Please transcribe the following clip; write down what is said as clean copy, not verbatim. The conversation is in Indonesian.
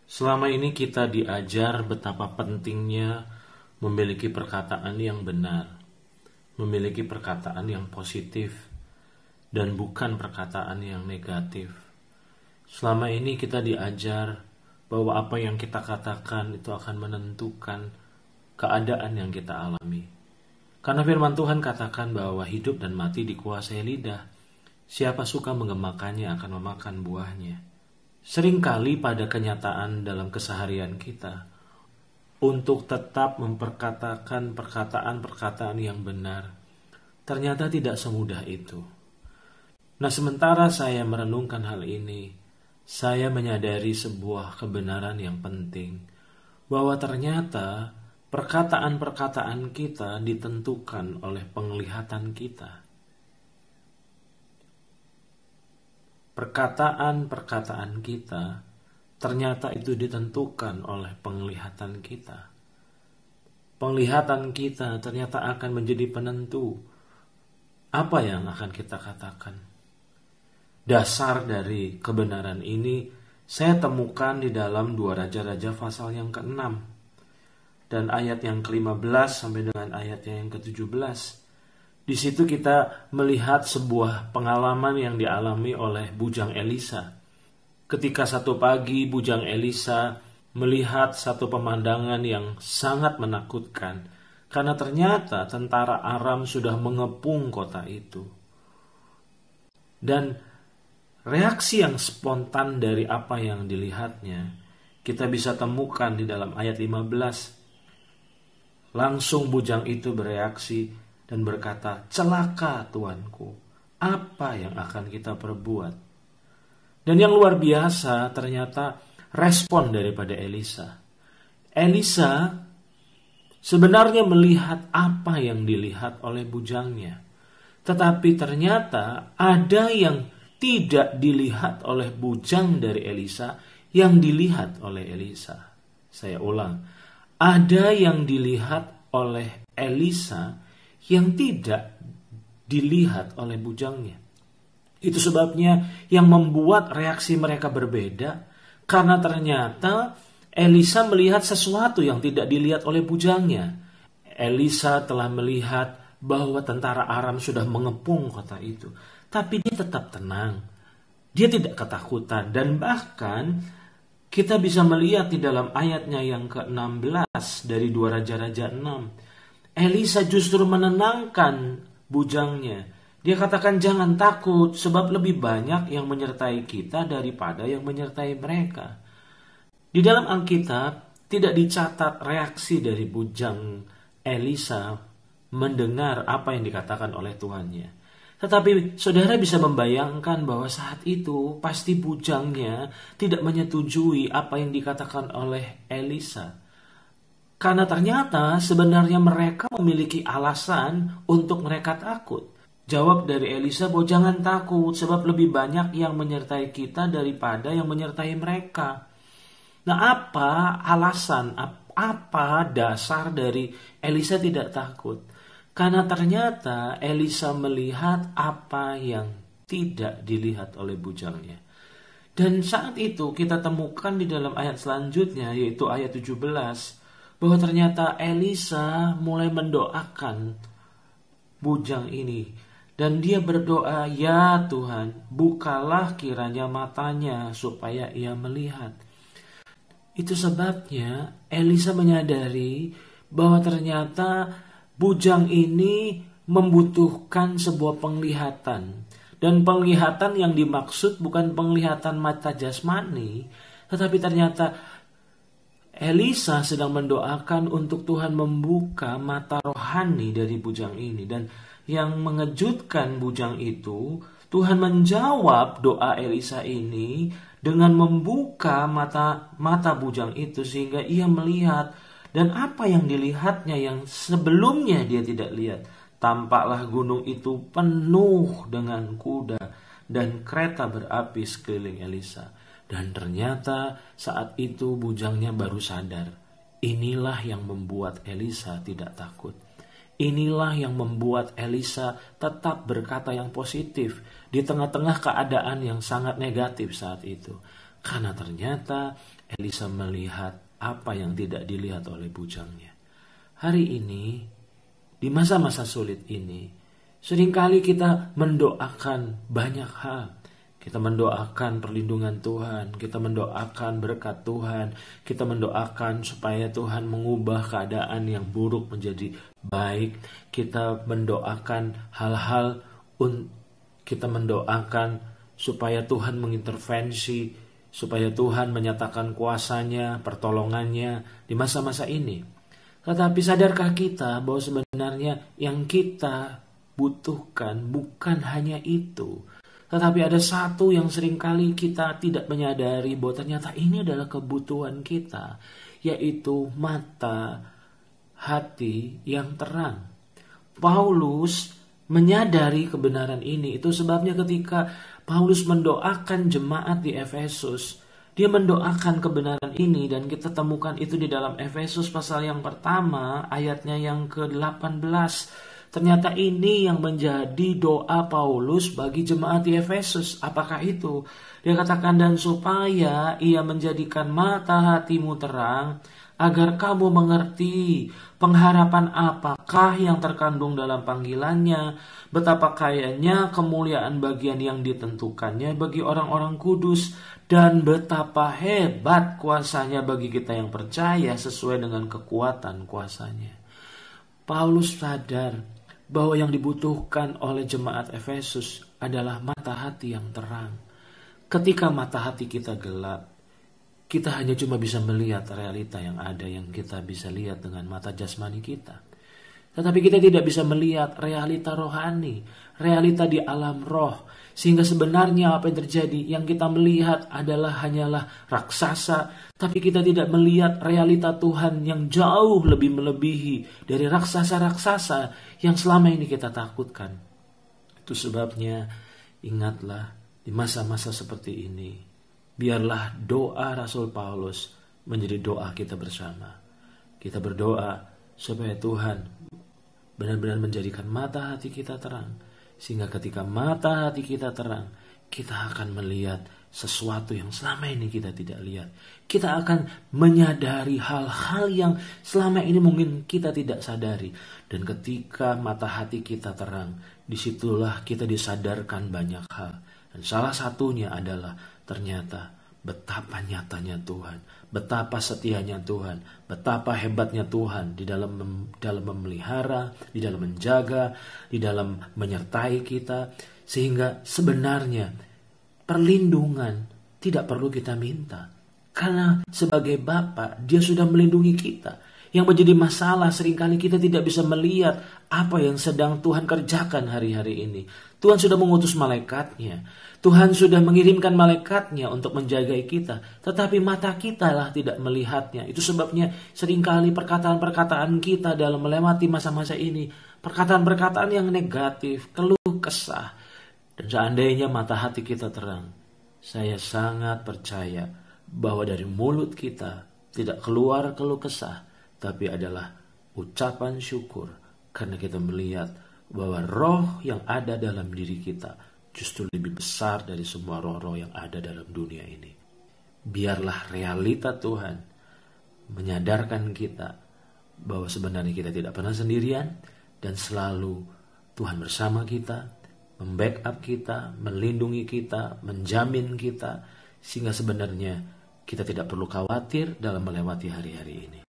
Selama ini kita diajar betapa pentingnya memiliki perkataan yang benar, memiliki perkataan yang positif, dan bukan perkataan yang negatif. Selama ini kita diajar bahwa apa yang kita katakan itu akan menentukan keadaan yang kita alami. Karena firman Tuhan katakan bahwa hidup dan mati dikuasai lidah. Siapa suka mengemakannya akan memakan buahnya. Seringkali pada kenyataan dalam keseharian kita, untuk tetap memperkatakan perkataan-perkataan yang benar, ternyata tidak semudah itu. Nah, sementara saya merenungkan hal ini, saya menyadari sebuah kebenaran yang penting, bahwa ternyata perkataan-perkataan kita ditentukan oleh penglihatan kita. Perkataan-perkataan kita ternyata itu ditentukan oleh penglihatan kita. Penglihatan kita ternyata akan menjadi penentu apa yang akan kita katakan. Dasar dari kebenaran ini saya temukan di dalam 2 Raja-Raja pasal yang ke-6 dan ayat yang ke-15 sampai dengan ayat yang ke-17. Di situ kita melihat sebuah pengalaman yang dialami oleh bujang Elisa. Ketika satu pagi bujang Elisa melihat satu pemandangan yang sangat menakutkan, karena ternyata tentara Aram sudah mengepung kota itu. Dan reaksi yang spontan dari apa yang dilihatnya, kita bisa temukan di dalam ayat 15. Langsung bujang itu bereaksi dan berkata, "Celaka tuanku, apa yang akan kita perbuat?" Dan yang luar biasa ternyata respon daripada Elisa. Elisa sebenarnya melihat apa yang dilihat oleh bujangnya. Tetapi ternyata ada yang tidak dilihat oleh bujang dari Elisa yang dilihat oleh Elisa. Saya ulang, ada yang dilihat oleh Elisa yang tidak dilihat oleh bujangnya. Itu sebabnya yang membuat reaksi mereka berbeda, karena ternyata Elisa melihat sesuatu yang tidak dilihat oleh bujangnya. Elisa telah melihat bahwa tentara Aram sudah mengepung kota itu, tapi dia tetap tenang. Dia tidak ketakutan, dan bahkan kita bisa melihat di dalam ayatnya yang ke-16 dari 2 Raja-Raja 6. Elisa justru menenangkan bujangnya. Dia katakan, "Jangan takut, sebab lebih banyak yang menyertai kita daripada yang menyertai mereka." Di dalam Alkitab tidak dicatat reaksi dari bujang Elisa mendengar apa yang dikatakan oleh tuannya. Tetapi saudara bisa membayangkan bahwa saat itu pasti bujangnya tidak menyetujui apa yang dikatakan oleh Elisa. Karena ternyata sebenarnya mereka memiliki alasan untuk mereka takut. Jawab dari Elisa bahwa jangan takut, sebab lebih banyak yang menyertai kita daripada yang menyertai mereka. Nah, apa alasan, apa dasar dari Elisa tidak takut? Karena ternyata Elisa melihat apa yang tidak dilihat oleh bujangnya. Dan saat itu kita temukan di dalam ayat selanjutnya, yaitu ayat 17, bahwa ternyata Elisa mulai mendoakan bujang ini. Dan dia berdoa, "Ya Tuhan, bukalah kiranya matanya supaya ia melihat." Itu sebabnya Elisa menyadari bahwa ternyata bujang ini membutuhkan sebuah penglihatan. Dan penglihatan yang dimaksud bukan penglihatan mata jasmani, tetapi ternyata Elisa sedang mendoakan untuk Tuhan membuka mata rohani dari bujang ini. Dan yang mengejutkan bujang itu, Tuhan menjawab doa Elisa ini dengan membuka mata bujang itu sehingga ia melihat. Dan apa yang dilihatnya yang sebelumnya dia tidak lihat. Tampaklah gunung itu penuh dengan kuda dan kereta berapi sekeliling Elisa. Dan ternyata saat itu bujangnya baru sadar. Inilah yang membuat Elisa tidak takut. Inilah yang membuat Elisa tetap berkata yang positif di tengah-tengah keadaan yang sangat negatif saat itu. Karena ternyata Elisa melihat apa yang tidak dilihat oleh bujangnya. Hari ini, di masa-masa sulit ini, seringkali kita mendoakan banyak hal. Kita mendoakan perlindungan Tuhan, kita mendoakan berkat Tuhan, kita mendoakan supaya Tuhan mengubah keadaan yang buruk menjadi baik. Kita mendoakan hal-hal, kita mendoakan supaya Tuhan mengintervensi, supaya Tuhan menyatakan kuasanya, pertolongannya di masa-masa ini. Tetapi sadarkah kita bahwa sebenarnya yang kita butuhkan bukan hanya itu, tetapi ada satu yang seringkali kita tidak menyadari bahwa ternyata ini adalah kebutuhan kita, yaitu mata hati yang terang. Paulus menyadari kebenaran ini. Itu sebabnya ketika Paulus mendoakan jemaat di Efesus, dia mendoakan kebenaran ini, dan kita temukan itu di dalam Efesus pasal yang pertama, ayatnya yang ke-18. Ternyata ini yang menjadi doa Paulus bagi jemaat di Efesus. Apakah itu? Dia katakan, dan supaya ia menjadikan mata hatimu terang, agar kamu mengerti pengharapan apakah yang terkandung dalam panggilannya, betapa kayanya kemuliaan bagian yang ditentukannya bagi orang-orang kudus, dan betapa hebat kuasanya bagi kita yang percaya sesuai dengan kekuatan kuasanya. Paulus sadar bahwa yang dibutuhkan oleh jemaat Efesus adalah mata hati yang terang. Ketika mata hati kita gelap, kita hanya cuma bisa melihat realita yang ada, yang kita bisa lihat dengan mata jasmani kita. Tetapi kita tidak bisa melihat realita rohani, realita di alam roh. Sehingga sebenarnya apa yang terjadi, yang kita melihat hanyalah raksasa. Tapi kita tidak melihat realita Tuhan yang jauh lebih melebihi dari raksasa-raksasa yang selama ini kita takutkan. Itu sebabnya ingatlah di masa-masa seperti ini, biarlah doa Rasul Paulus menjadi doa kita bersama. Kita berdoa supaya Tuhan benar-benar menjadikan mata hati kita terang. Sehingga ketika mata hati kita terang, kita akan melihat sesuatu yang selama ini kita tidak lihat. Kita akan menyadari hal-hal yang selama ini mungkin kita tidak sadari. Dan ketika mata hati kita terang, disitulah kita disadarkan banyak hal. Dan salah satunya adalah ternyata betapa nyatanya Tuhan, betapa setianya Tuhan, betapa hebatnya Tuhan di dalam memelihara, di dalam menjaga, di dalam menyertai kita. Sehingga sebenarnya perlindungan tidak perlu kita minta. Karena sebagai Bapa, Dia sudah melindungi kita. Yang menjadi masalah seringkali kita tidak bisa melihat apa yang sedang Tuhan kerjakan hari-hari ini. Tuhan sudah mengutus malaikatnya. Tuhan sudah mengirimkan malaikatnya untuk menjaga kita. Tetapi mata kita lah tidak melihatnya. Itu sebabnya seringkali perkataan-perkataan kita dalam melewati masa-masa ini, perkataan-perkataan yang negatif, keluh kesah. Dan seandainya mata hati kita terang, saya sangat percaya bahwa dari mulut kita tidak keluar keluh kesah, tapi adalah ucapan syukur. Karena kita melihat bahwa roh yang ada dalam diri kita justru lebih besar dari semua roh-roh yang ada dalam dunia ini. Biarlah realita Tuhan menyadarkan kita bahwa sebenarnya kita tidak pernah sendirian, dan selalu Tuhan bersama kita, membackup kita, melindungi kita, menjamin kita, sehingga sebenarnya kita tidak perlu khawatir dalam melewati hari-hari ini.